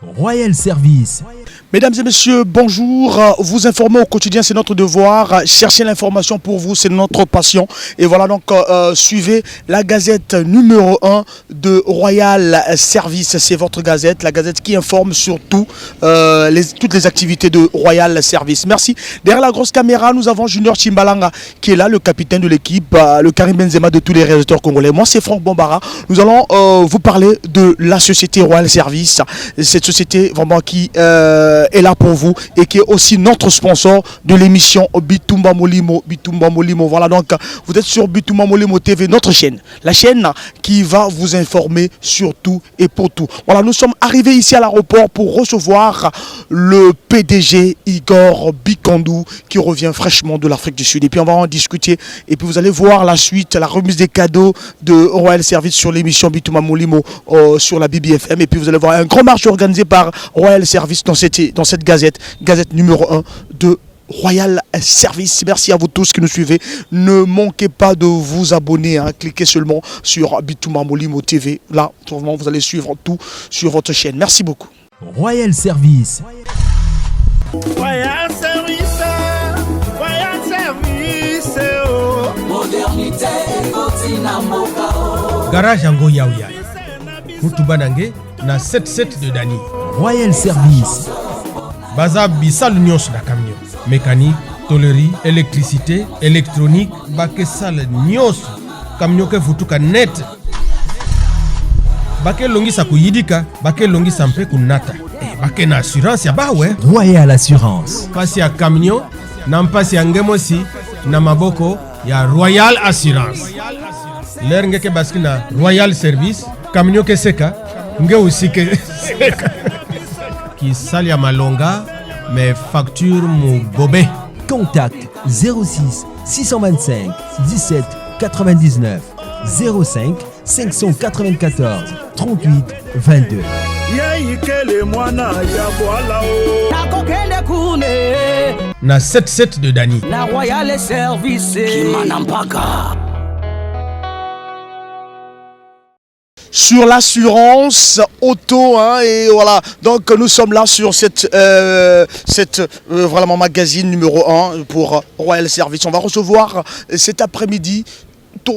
Royal Service. Mesdames et messieurs, bonjour. Vous informer au quotidien, c'est notre devoir. Chercher l'information pour vous, c'est notre passion. Et voilà donc, suivez la gazette numéro 1 de Royal Service. C'est votre gazette, la gazette qui informe sur toutes les activités de Royal Service. Merci. Derrière la grosse caméra, nous avons Junior Chimbalanga qui est là, le capitaine de l'équipe, le Karim Benzema de tous les réalisateurs congolais. Moi, c'est Franck Bombara. Nous allons vous parler de la société Royal Service. Cette société vraiment qui est là pour vous et qui est aussi notre sponsor de l'émission Bitumba Molimo. Bitumba Molimo. Voilà donc, vous êtes sur Bitumba Molimo TV, notre chaîne. La chaîne qui va vous informer sur tout et pour tout. Voilà, nous sommes arrivés ici à l'aéroport pour recevoir le PDG Igor Bikandou qui revient fraîchement de l'Afrique du Sud. Et puis on va en discuter. Et puis vous allez voir la suite, la remise des cadeaux de Royal Service sur l'émission Bitumba Molimo sur la BBFM. Et puis vous allez voir un grand marché organisé par Royal Service dans cette gazette numéro 1 de Royal Service. Merci à vous tous qui nous suivez. Ne manquez pas de vous abonner. Cliquez seulement sur Bitumba Molimo TV. Là, vous allez suivre tout sur votre chaîne. Merci beaucoup. Royal Service. Royal Service. Royal Service. Modernité. Garage Ango Yaouya. Mutubanange na 77 de Dani. Royal Service. Baza bisal nyos na camion. Mécanique, tôlerie, électricité, électronique, baké sal nyos. Camion ke futuka net. Baké longi sa kuyidika, baké longi sampe kunata. Baké na assurance ya ba ouais. Royal Assurance. Pasi ya camion, na mpasi ya ngemosi, na maboko ya Royal Assurance. L'air ngeke baski na Royal Service, camion ke seka, nge aussi ke seka. Qui sali ya malonga, mais facture mu gobé. Contact 06 625 17 99 05 594 38 22. Na 77 de Dani. La Royal Service. Kimanampaka. Sur l'assurance auto, et voilà, donc nous sommes là sur cette vraiment magazine numéro 1 pour Royal Service. On va recevoir cet après-midi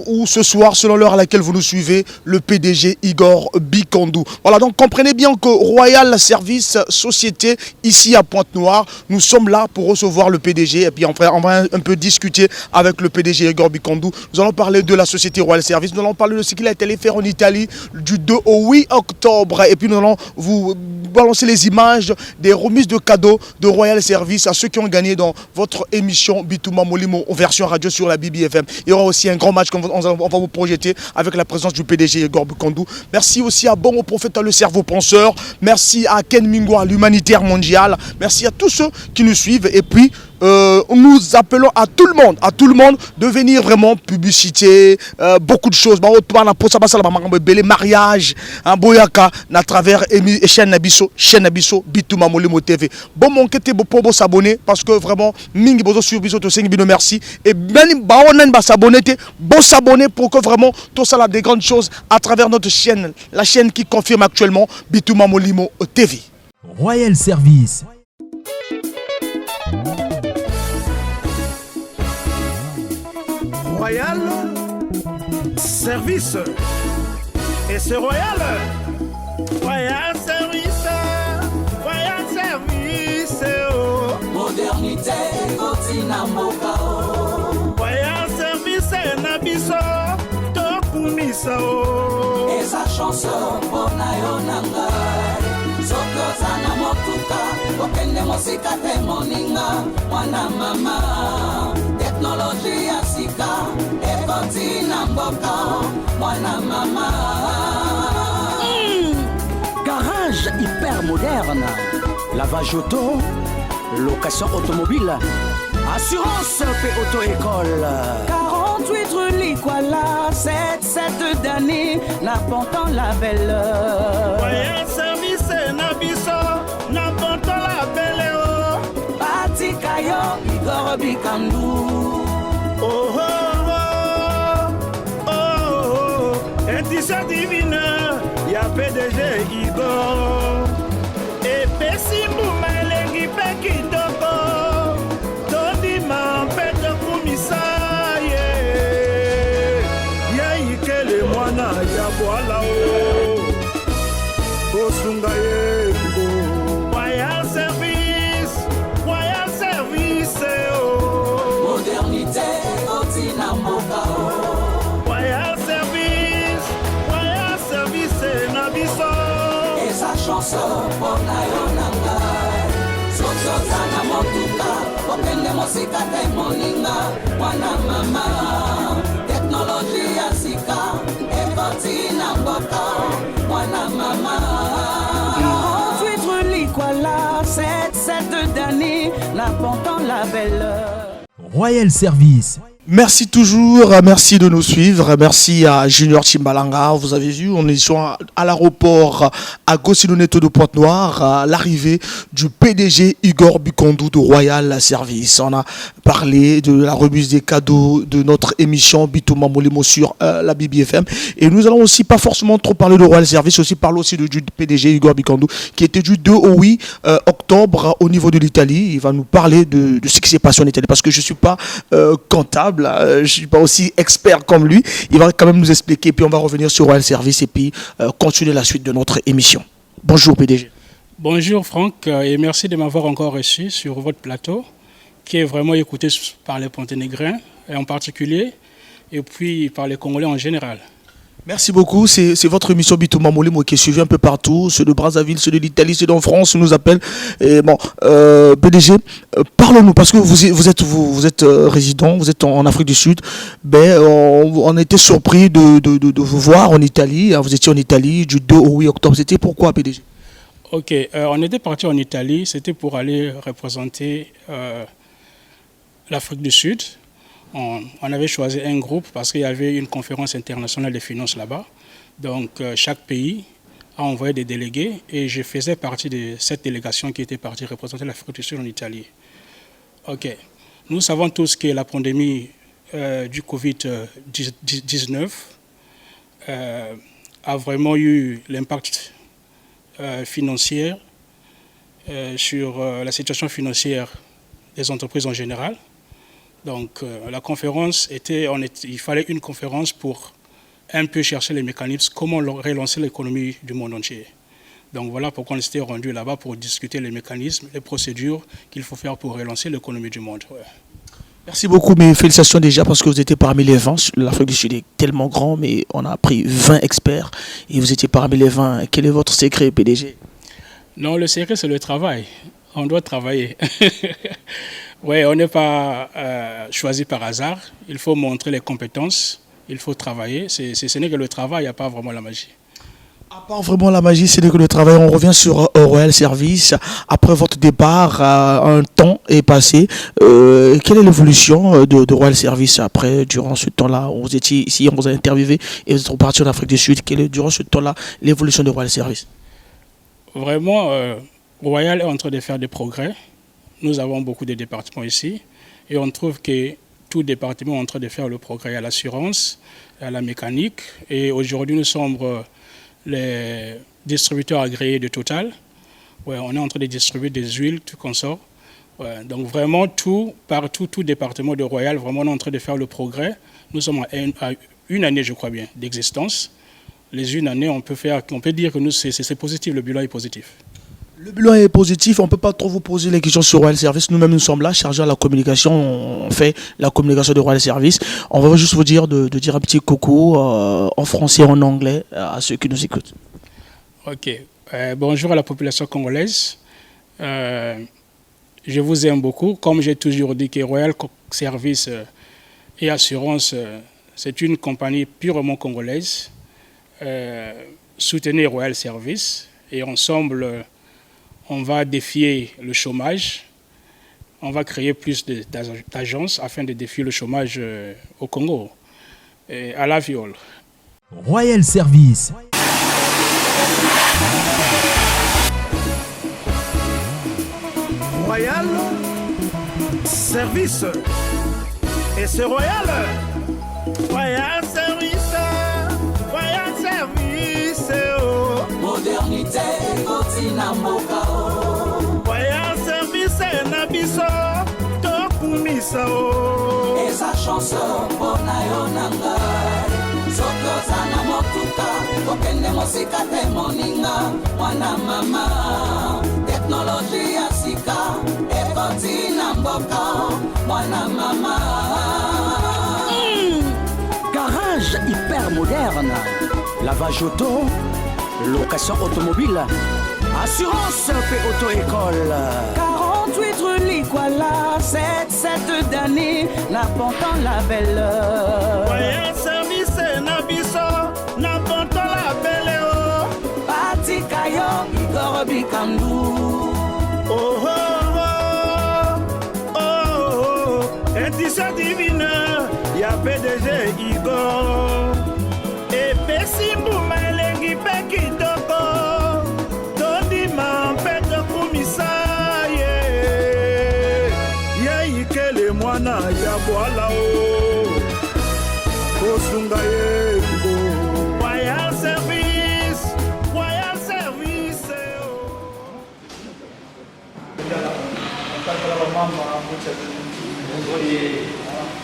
ou ce soir, selon l'heure à laquelle vous nous suivez, le PDG Igor Bikandou. Voilà, donc comprenez bien que Royal Service Société, ici à Pointe-Noire, nous sommes là pour recevoir le PDG et puis on va un peu discuter avec le PDG Igor Bikandou. Nous allons parler de la société Royal Service, nous allons parler de ce qu'il a été fait en Italie du 2 au 8 octobre et puis nous allons vous balancer les images des remises de cadeaux de Royal Service à ceux qui ont gagné dans votre émission Bitumba Molimo en version radio sur la BBFM. Il y aura aussi un grand match qu'on on va vous projeter avec la présence du PDG Igor Bikandou. Merci aussi à Bon au Prophète, le cerveau penseur. Merci à Ken Mingwa, l'humanitaire mondial. Merci à tous ceux qui nous suivent. Et puis, nous appelons à tout le monde de venir vraiment publiciter beaucoup de choses. Les mariages, à travers chaîne Nabiso, Bitumba Molimo TV. Bon, mon kete pour s'abonner parce que vraiment, mingi bozo sur biso to sengi bino merci. Et ben baonen ba s'abonner s'abonner pour que vraiment tout ça a des grandes choses à travers notre chaîne, la chaîne qui confirme actuellement Bitumba Molimo TV. Royal Service. Royal Service. Et c'est Royal. Royal Service. Royal Service. Modernité. Royal Service. Nabiso. Tokumisa. Et sa chanson. Bonayonanga. Sokosana motuka. Okende mosika te moninga. Mwana mama. Technologie ya sika. Ekoti na mboka. Mwana mama. Garage hyper moderne. Lavage auto. Location automobile. Assurance et auto-école. 48 rue Likwala, 77 Dani, n'apportant la belle. Royal Service, Nabiso, n'apportant la belle. Pati Kayo, Igor Bikandou. Oh oh oh, oh oh, un t-shirt divine, y'a PDG Igor. bolingo. Royal Service, Royal Service, oh. Modernité, Otina Mokao. Royal Service, Nabiso. Et sa chanson, Bonayonanga. Sotozana Motuka, Okende Mosika de Moninga, Wana Mama. Technologie Asika, Ekotina Mboka, Wana Mama. 48 Likwala, 7 Dani, L'important la belle. Royal Service. Merci toujours, merci de nous suivre, merci à Junior Chimbalanga. Vous avez vu, on est à l'aéroport à Gossinoneto de Pointe-Noire, à l'arrivée du PDG Igor Bikondou de Royal Service. On a parlé de la remise des cadeaux de notre émission Bitouma Molimo sur la BBFM. Et nous allons aussi pas forcément trop parler de Royal Service, aussi parler aussi du PDG Igor Bikondou qui était du 2 au 8 octobre au niveau de l'Italie. Il va nous parler de ce qui s'est passé en Italie parce que je ne suis pas comptable. Je ne suis pas aussi expert comme lui. Il va quand même nous expliquer, puis on va revenir sur Royal Service et puis continuer la suite de notre émission. Bonjour PDG. Bonjour Franck et merci de m'avoir encore reçu sur votre plateau qui est vraiment écouté par les Ponténégrins en particulier et puis par les Congolais en général. Merci beaucoup. C'est votre émission Bitouma Molimo qui est suivie un peu partout. Ceux de Brazzaville, ceux de l'Italie, ceux d'en France nous appellent. Et bon, PDG, parlons-nous parce que vous êtes résident, vous êtes en Afrique du Sud. Ben, on a été surpris de vous voir en Italie. Vous étiez en Italie du 2 au 8 octobre. C'était pourquoi, PDG? Ok, on était parti en Italie. C'était pour aller représenter l'Afrique du Sud. On avait choisi un groupe parce qu'il y avait une conférence internationale des finances là-bas. Donc chaque pays a envoyé des délégués et je faisais partie de cette délégation qui était partie représenter l'Afrique du Sud en Italie. Ok, nous savons tous que la pandémie du Covid-19 a vraiment eu l'impact financier sur la situation financière des entreprises en général. Donc la conférence il fallait une conférence pour un peu chercher les mécanismes, comment relancer l'économie du monde entier. Donc voilà pourquoi on s'était rendu là-bas pour discuter les mécanismes, les procédures qu'il faut faire pour relancer l'économie du monde. Ouais. Merci beaucoup, mes félicitations déjà parce que vous étiez parmi les 20. L'Afrique du Sud est tellement grand, mais on a pris 20 experts et vous étiez parmi les 20. Quel est votre secret, PDG? Non, le secret c'est le travail. On doit travailler. Oui, on n'est pas choisi par hasard. Il faut montrer les compétences, il faut travailler. Ce n'est que le travail, il n'y a pas vraiment la magie. À part vraiment la magie, c'est que le travail. On revient sur Royal Service. Après votre départ, un temps est passé. Quelle est l'évolution de Royal Service après, durant ce temps-là? Vous étiez ici, on vous a interviewé et vous êtes reparti en Afrique du Sud. Quelle est, durant ce temps-là, l'évolution de Royal Service? Vraiment, Royal est en train de faire des progrès. Nous avons beaucoup de départements ici et on trouve que tout département est en train de faire le progrès à l'assurance, à la mécanique. Et aujourd'hui, nous sommes les distributeurs agréés de Total. Ouais, on est en train de distribuer des huiles, tout consort. Ouais, donc vraiment, partout, tout département de Royal, vraiment, on est en train de faire le progrès. Nous sommes à une année, je crois bien, d'existence. Les une année, on peut dire que c'est positif, le bilan est positif. Le bilan est positif, on ne peut pas trop vous poser les questions sur Royal Service. Nous-mêmes, nous sommes là, chargés à la communication. On fait la communication de Royal Service. On va juste vous dire de dire un petit coucou en français et en anglais à ceux qui nous écoutent. Ok. Bonjour à la population congolaise. Je vous aime beaucoup. Comme j'ai toujours dit que Royal Service et Assurance, c'est une compagnie purement congolaise. Soutenez Royal Service et ensemble, on va défier le chômage. On va créer plus d'agences afin de défier le chômage au Congo. Et à la viole. Royal Service. Royal Service. Et c'est Royal. Royal Service. Royal Service. Oh. Modernité, Otina Mokao. Royal Service, Nabiso. Tokumisa. Oh. Et sa chanson, Bonayonanga. Soko sokozana motuka kokende mosika te moninga mwana mama teknoloji ya sika ekoti na mboka mwana mama. Garage hyper moderne, lavage auto, location automobile, assurance et auto-école. 48 rue Likwala, 7 Dani, la Ponton la Belle. Royal Service na biso, na Ponton la Belle. Pati Kayo, Igor Bikambu. Oh oh oh, oh oh, édition divine, ya PDG Igor. Et Pessimbouma elengi pe kitoko, tondima mpe tokumisa ye. Ya ikele mwana ya bwala o, kosunga ye ngo. Royal Service, Royal Service o.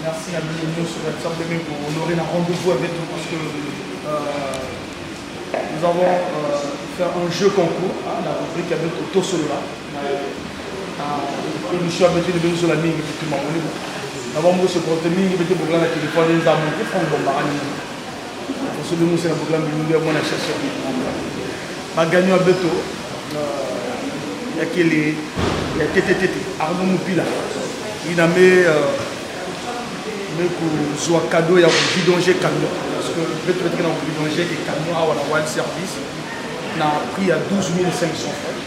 Merci à nous sur cette sorte de pour honorer un rendez-vous avec nous parce que nous avons fait un jeu concours, la rubrique avec Auto Solola. L'émission avec nous sur la ligne et tout le monde. Nous avons ce programme qui était pour la téléphone des amis qui font bon barani. Pour ce que nous c'est un programme qui nous a montré chercher. Ma gagné un béto. Il y a qui les TTT Arnaud Moupila. Il a mis soit cadeau, il y a un vidanger camion. Parce que le fait que un vidanger des camions à la Royal Service, on a pris à 12 500 francs.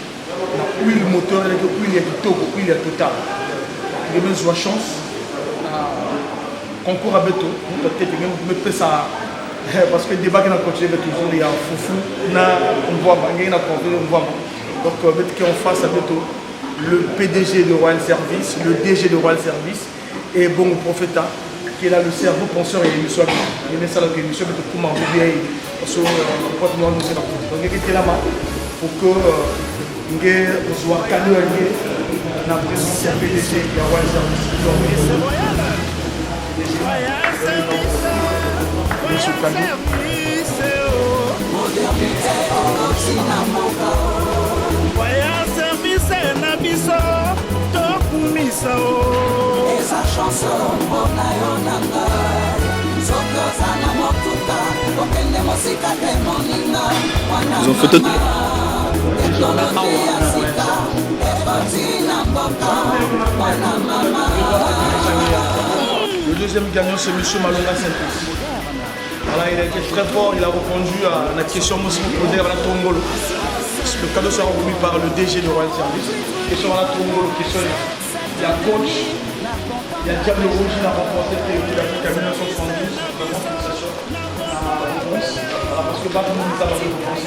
On a huile moteur, huile est Togo, huile est total. Il y a besoin de chance. Concours à béton, peut-être me fait ça. Parce que le débat qui a continué toujours, il y a un foufou, on voit pas, il y a on voit pas. Donc, on face à béton. Le PDG de Royal Service, le DG de Royal Service et bon prophète qui est là le cerveau penseur et l'émission. Il est ça là que l'émission est tout le monde bien parce que porte moi nous c'est là. Donc il était là pour que on soit cadeau na présence du PDG de Royal Service. Monsieur Cadeau. Royal Service na biso tokumisa o. Esa chanson mpona yo na ngai soki oza na motuka kokende mosika te moninga mwana mama teknoloji ya sika ekoti na mboka mwana mama. Le deuxième gagnant c'est M. Malonga Saint-Plus. Voilà, il a été très fort, il a répondu à la question posée à la Tongolo. Le cadeau sera remis par le DG de Royal Service. Question à la Tongolo, question il y a coach, il y a Diable Rouge qui a remporté le Afrique à 1972. Vraiment, félicitations à la réponse. Parce que Bakou nous a donné une réponse,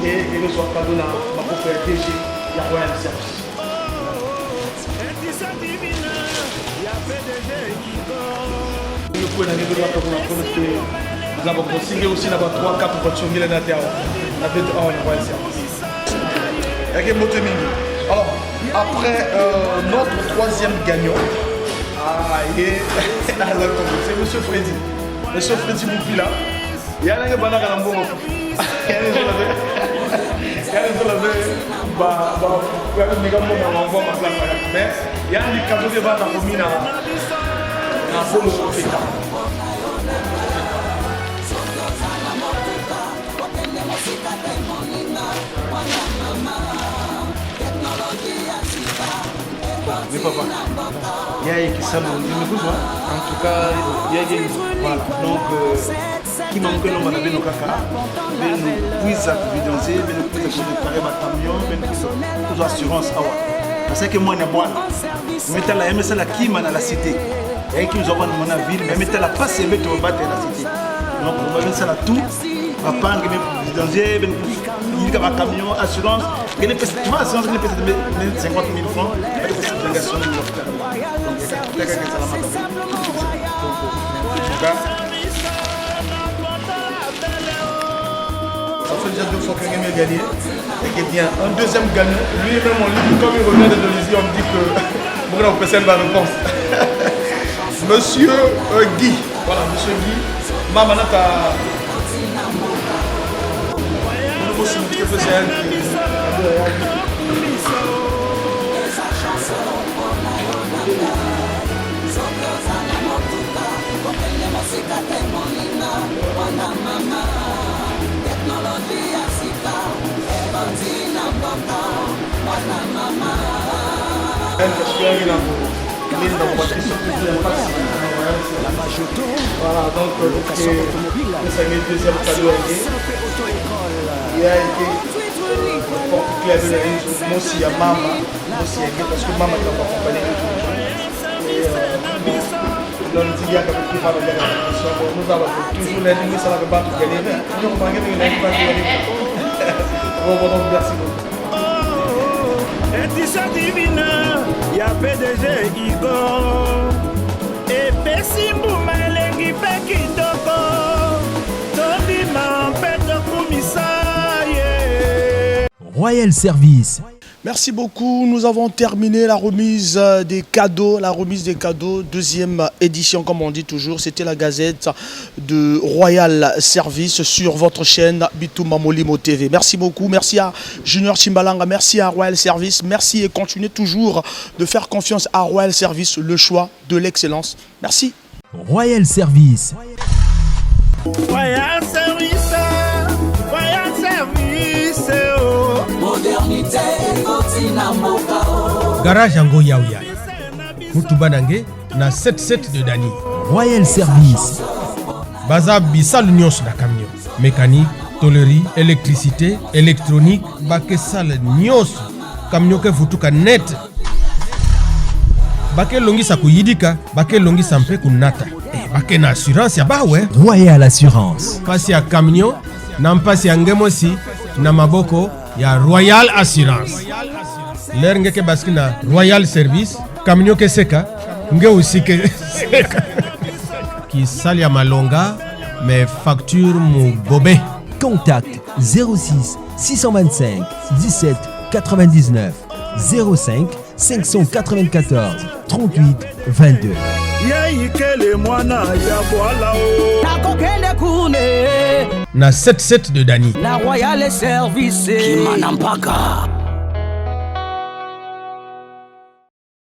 et il reçoit cadeau dans ma propre DG de Royal Service. Nous avons consigné aussi là-bas 3-4 voitures qui sont dans la terre. La bête en Royal Service. Alors, après notre troisième gagnant, c'est M. Freddy. M. Freddy Moupila. Il y a un banana à l'ambour. Il y a un cadeau de base à Romina. Oui, papa. Il y a qui ça, en tout cas, il y a des. Voilà. Donc, qui manque le manabé no kaka, nous puisse vidanser, nous puisse préparer ma camion, nous puisse assurance. Parce que moi, je suis mettez la MSL la qui m'a la cité. Et qui nous envoie dans mon ville, mais mettez la passe et mettez au battre la cité. Donc, on va mettre ça là tout. Papa, il y a un camion, assurance. Tu vois, assurance, il y a 50 000 francs. Il y a des de l'hôpital. Donc, il y a quelqu'un qui est à la ça fait déjà 2 fois qu'il a gagné. Et qu'il y a un deuxième gagnant. Lui-même, comme il revient de Indonésie, on me dit que on peut faire la réponse. Monsieur Guy. Voilà, monsieur Guy. Mama naka Nous sommes très fiers. Voilà, donc c'est le deuxième cadeau. Il y a été pour que la belle moi aussi à maman, moi aussi parce que maman t'a accompagné nous avons toujours l'ennemi, ça va pas tout gagner. Nous on va gagner l'ennemi, pas gagner. Bon, merci beaucoup. Édition divine, il y a PDG Igor. Et Pessimbouma elengi pe kitoko. Tobima mpeto komisaye. Royal Service. Merci beaucoup. Nous avons terminé la remise des cadeaux. Deuxième édition, comme on dit toujours. C'était la gazette de Royal Service sur votre chaîne Bitouma Molimo TV. Merci beaucoup. Merci à Junior Chimbalanga. Merci à Royal Service. Merci et continuez toujours de faire confiance à Royal Service, le choix de l'excellence. Merci. Royal Service. Royal Service. Royal Service. Modernité, Garage Ango Yaouya. Mutubanange na 77 de Dani. Royal Service. Baza Bissal Nyos na camion. Mécanique, tôlerie, électricité, électronique, Baké Sal Nyos. Camion ke futuka net. Baké longi sa kuyidika, Baké longi sampe kunata. Baké na assurance ya ba ouais. Royal Assurance. Pasi ya camion, na mpasi ya ngemosi, na maboko ya Royal Assurance. L'air ngeke baskina Royal Service, camion ke seka, nge aussi ke seka. Qui salia malonga, mais facture mu gobe. Contact 06 625 17 99 05 594 38 22. Yaikele mwana ya bwala o. Nakokende kune Na 77 de Dani. na Royal Service. Kimanampaka.